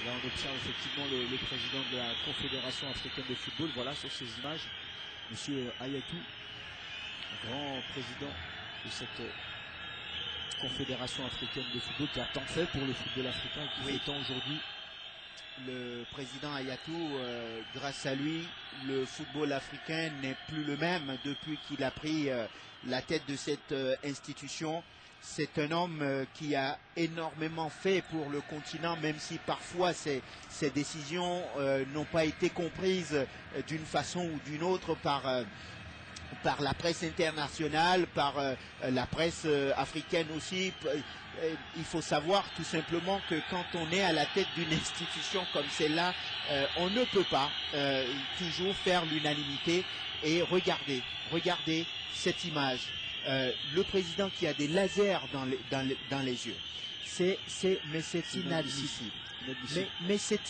Là on observe effectivement le président de la Confédération africaine de football, voilà sur ces images, Monsieur Ayatou, grand président de cette Confédération africaine de football qui a tant fait pour le football africain, qui fait tant aujourd'hui. Le président Ayatou, grâce à lui, le football africain n'est plus le même depuis qu'il a pris la tête de cette institution. C'est un homme qui a énormément fait pour le continent, même si parfois ses décisions n'ont pas été comprises d'une façon ou d'une autre par la presse internationale, par la presse africaine aussi. Il faut savoir tout simplement que quand on est à la tête d'une institution comme celle-là, on ne peut pas toujours faire l'unanimité. Et regardez cette image. Le président qui a des lasers dans les yeux. Mais c'est inadmissible. Mais c'est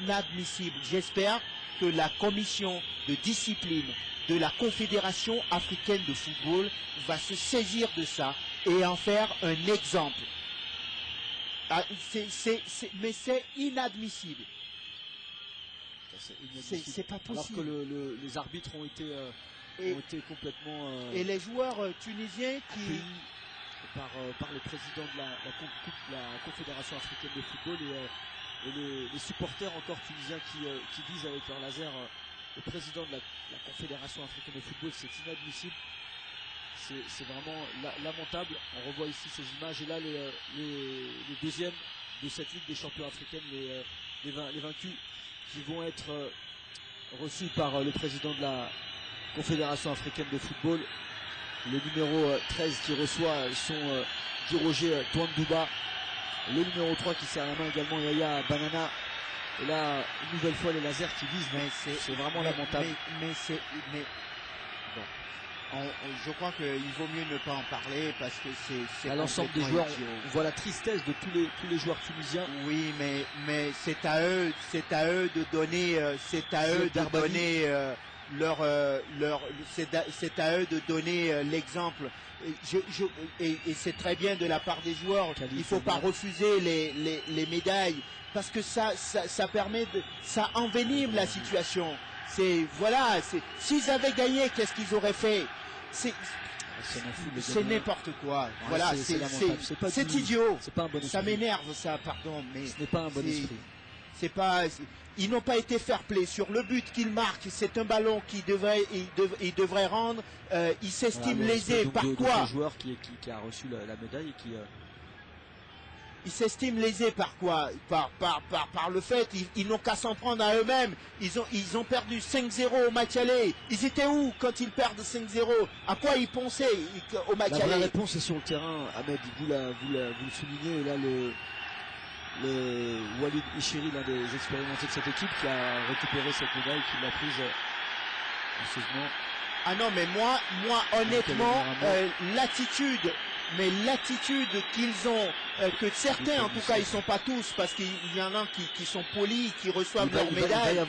inadmissible. J'espère que la commission de discipline de la Confédération africaine de football va se saisir de ça et en faire un exemple. Mais c'est inadmissible. C'est pas possible. Alors que les arbitres ont été complètement... et les joueurs tunisiens qui... par le président de la Confédération africaine de football et les supporters encore tunisiens qui disent avec leur laser le président de la Confédération africaine de football, c'est inadmissible. C'est vraiment lamentable. On revoit ici ces images et là les deuxièmes de cette Ligue des champions africaine, les vaincus qui vont être reçus par le président de la Confédération africaine de football. Le numéro 13 qui reçoit son Guy-Roger Touandouba. Le numéro 3 qui serre la main également, Yaya Banana. Et là, une nouvelle fois les lasers qui visent, c'est vraiment lamentable. Bon, je crois qu'il vaut mieux ne pas en parler parce que c'est à l'ensemble des joueurs. On voit la tristesse de tous les joueurs tunisiens. Oui, mais c'est à eux de donner, c'est à eux de donner l'exemple. Et c'est très bien de la part des joueurs. Il ne faut pas refuser les médailles parce que ça permet ça envenime la situation. S'ils avaient gagné, qu'est-ce qu'ils auraient fait? C'est n'importe quoi. Voilà, c'est idiot. C'est pas un bon esprit. Ça m'énerve ça, pardon, mais ce n'est pas un bon esprit. Ils n'ont pas été fair-play sur le but qu'ils marquent. C'est un ballon qu'ils devraient rendre. Ils s'estiment lésés par quoi? Le joueur qui a reçu la médaille et qui ils s'estiment lésés par quoi? Par le fait ils n'ont qu'à s'en prendre à eux-mêmes. Ils ont perdu 5-0 au match aller. Ils étaient où quand ils perdent 5-0? À quoi ils pensaient au match aller? La vraie réponse est sur le terrain. Ahmed, vous le soulignez. Et là le Walid Ishiri, l'un des expérimentés de cette équipe, qui a récupéré cette médaille, qui l'a prise gracieusement. Ah non, mais moi honnêtement, l'attitude qu'ils ont, que certains, en tout cas, ils sont pas tous, parce qu'il y en a qui sont polis, qui reçoivent leur médaille.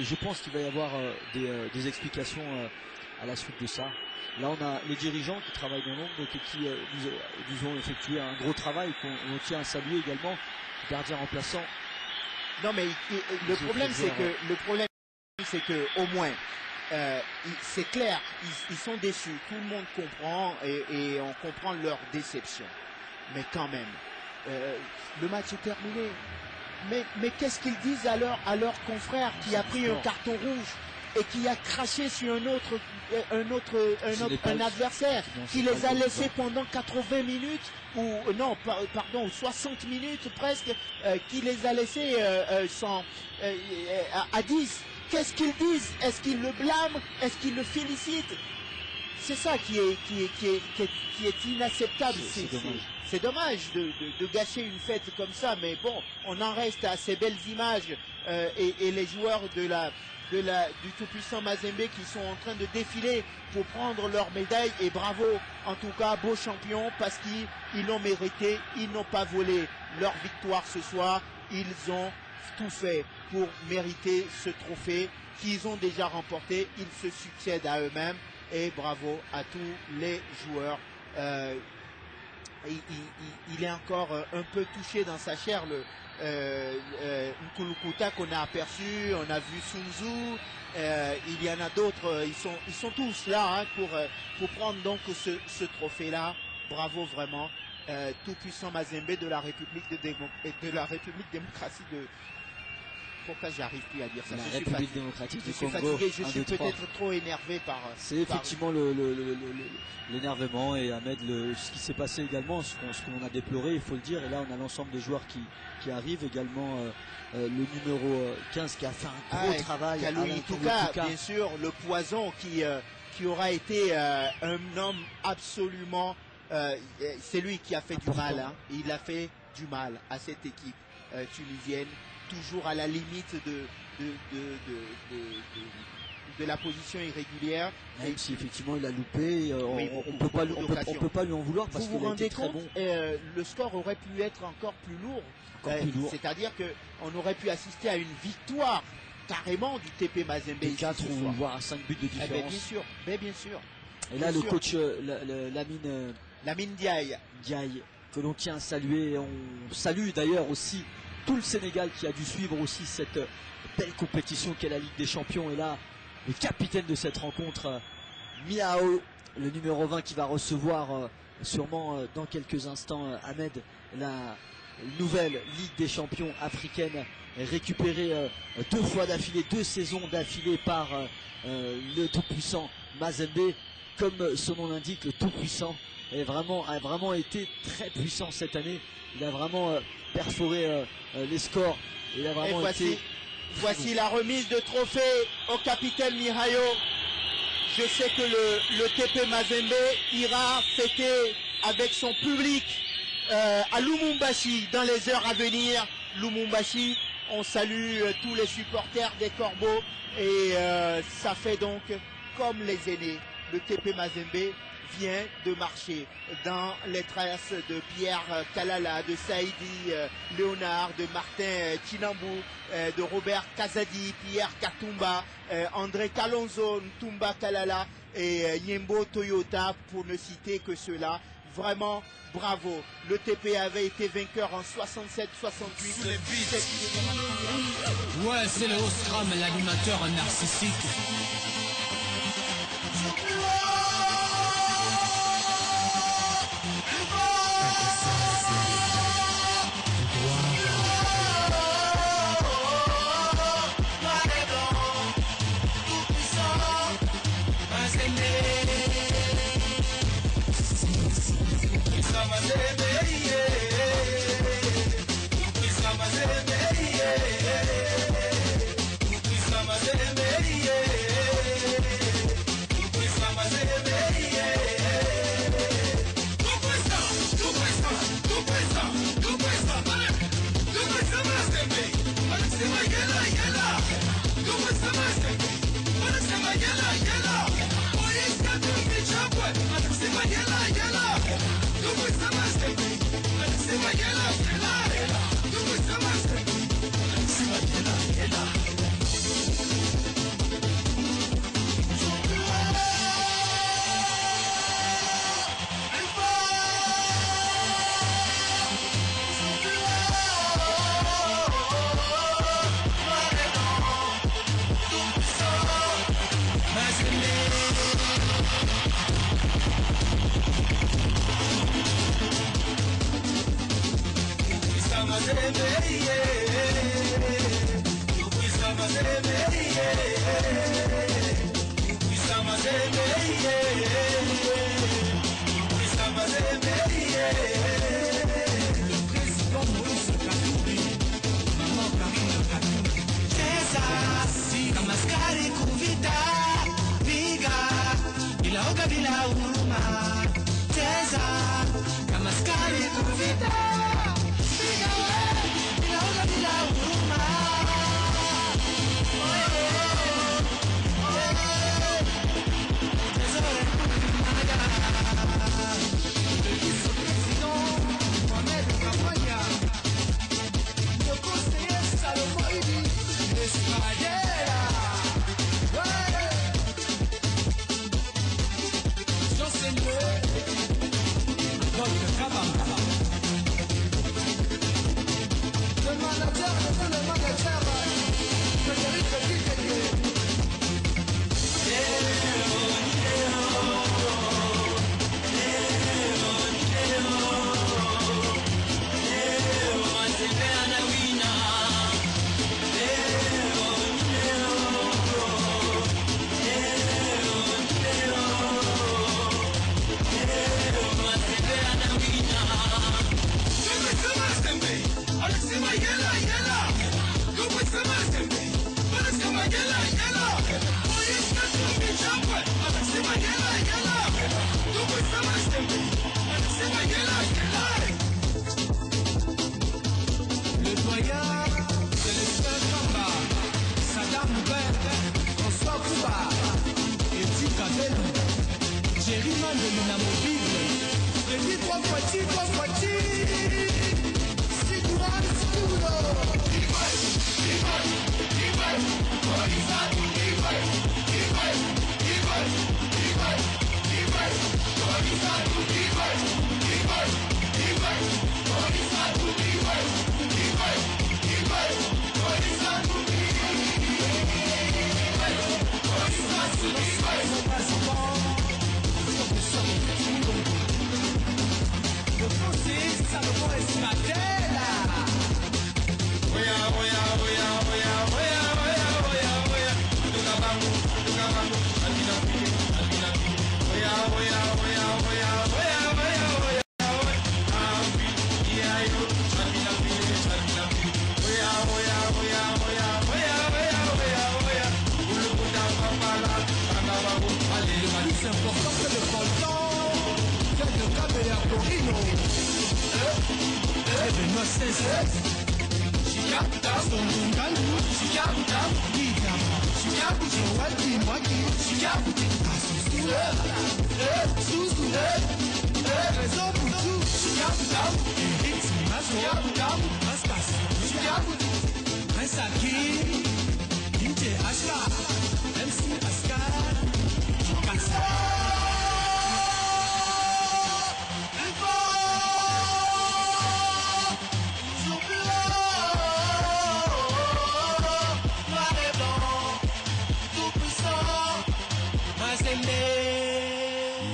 Je pense qu'il va y avoir des explications à la suite de ça. Là, on a les dirigeants qui travaillent dans l'ombre, qui nous ont effectué un gros travail, qu'on tient à saluer également. Gardien remplaçant. Non, mais le problème, c'est que au moins, c'est clair, ils sont déçus. Tout le monde comprend et on comprend leur déception. Mais quand même, le match est terminé. Mais qu'est-ce qu'ils disent à leur confrère qui a pris un carton rouge et qui a craché sur un adversaire, qui les a laissés pendant 80 minutes ou 60 minutes presque, qui les a laissés à 10. Qu'est-ce qu'ils disent? Est-ce qu'ils le blâment? Est-ce qu'ils le félicitent? C'est ça qui est inacceptable. C'est dommage de gâcher une fête comme ça, mais bon, on en reste à ces belles images et les joueurs du tout-puissant Mazembe qui sont en train de défiler pour prendre leur médaille, et bravo, en tout cas, beaux champions, parce qu'ils l'ont mérité, ils n'ont pas volé leur victoire ce soir, ils ont tout fait pour mériter ce trophée qu'ils ont déjà remporté. Ils se succèdent à eux-mêmes et bravo à tous les joueurs. Il est encore un peu touché dans sa chair, Nkulukuta qu'on a aperçu, on a vu Sun Tzu, il y en a d'autres, ils sont tous là hein, pour prendre donc ce trophée-là. Bravo vraiment, tout puissant Mazembe de la République démocratique de... Pourquoi j'arrive plus à dire ça? La République démocratique du Congo. Fatigué, je suis peut-être trop énervé par... C'est effectivement l'énervement et Ahmed, ce qui s'est passé également, ce qu'on a déploré, il faut le dire. Et là, on a l'ensemble des joueurs qui arrivent également. Le numéro 15 qui a fait un gros travail. Kaloui Touka, bien sûr, le poison qui aura été un homme absolument... c'est lui qui a fait du mal. Hein. Il a fait du mal à cette équipe tunisienne. Toujours à la limite de la position irrégulière. Même si effectivement il a loupé, on peut pas lui en vouloir parce qu'il a été très bon. Le score aurait pu être encore plus lourd. C'est-à-dire qu'on aurait pu assister à une victoire carrément du TP Mazembe. 4 ou voire 5 buts de différence. Bien sûr. Et là, le coach Lamine Diaye, que l'on tient à saluer. Et on salue d'ailleurs aussi tout le Sénégal qui a dû suivre aussi cette belle compétition qu'est la Ligue des Champions. Et là, le capitaine de cette rencontre, Miao, le numéro 20 qui va recevoir sûrement dans quelques instants, Ahmed, la nouvelle Ligue des Champions africaine, récupérée 2 fois d'affilée, 2 saisons d'affilée par le tout-puissant Mazembe. Comme son nom l'indique, le tout-puissant a vraiment été très puissant cette année. Il a vraiment perforé les scores. Il a vraiment voici la remise de trophée au capitaine Mihayo. Je sais que le TP Mazembe ira fêter avec son public à Lumumbashi dans les heures à venir. Lumumbashi, on salue tous les supporters des Corbeaux et ça fait donc comme les aînés. Le TP Mazembe vient de marcher dans les traces de Pierre Kalala, de Saïdi Léonard, de Martin Chinambou, de Robert Kazadi, Pierre Katumba, André Kalonzo, Ntumba Kalala et Nyembo Toyota, pour ne citer que ceux-là. Vraiment, bravo. Le TP avait été vainqueur en 67-68. Ouais, c'est le Ostram, l'animateur narcissique.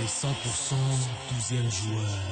Les 100% 12e joueur.